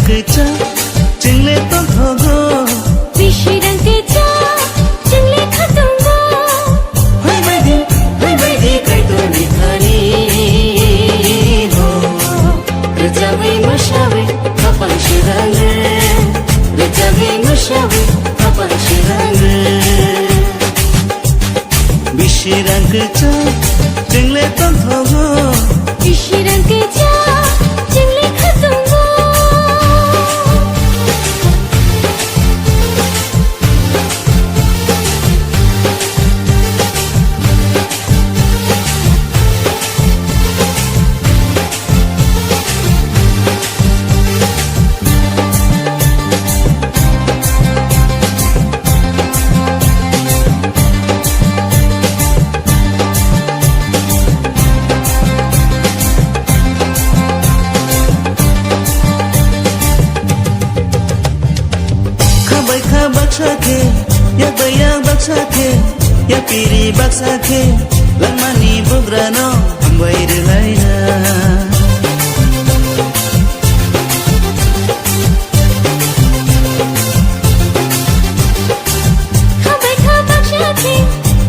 Bisirangkecha jingle tongthogo Bisirangkecha jingle khatongo Hoi baidi kaitoni thani ho Rejawi mashawi kapan shirange Rejawi mashawi kapan shirange Bisirangkecha jingle tongthogo Bisirangkecha jingle khatongo Baksake, ya bayang baksake, ya piri baksake, lamani bugrano, ambai relaina. Khabai baksake,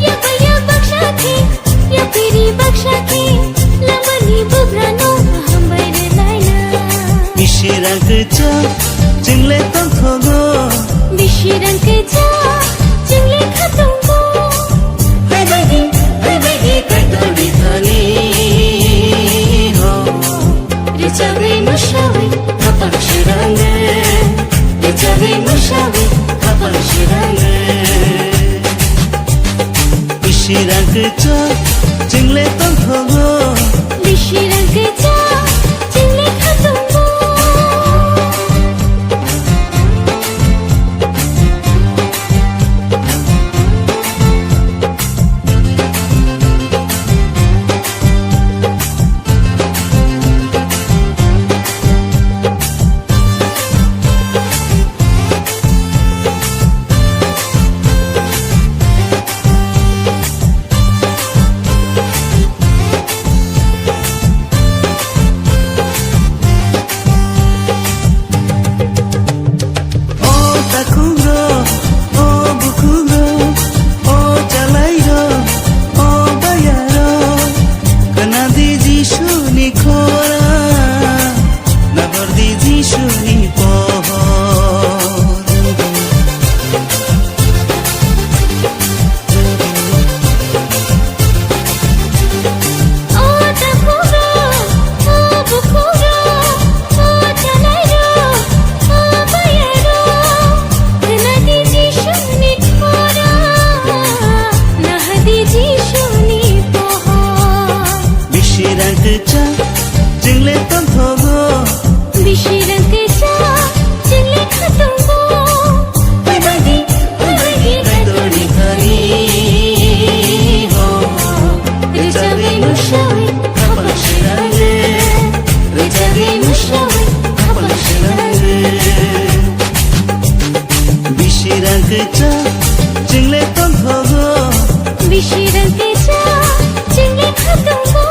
ya bayang baksake, ya piri baksake, lamani bugrano, ambai relaina. Bisirangkecha jingle tongthogo Bisirangkecha jingle khatongo Hai baidi kaitoni thani ho Rejawi mashawi kapan shirange Rejawi mashawi kapan shirange Bisirangkecha jingle tongthogo Bisirangkecha jingle khatongo Bisirangkecha jingle tongthogo Bisirangkecha jingle khatongo Hai baidi kaitoni thani ho Rejawi mashawi kapan shirange Rejawi mashawi kapan shirange Bisirangkecha jingle tongthogo Bisirangkecha jingle khatongo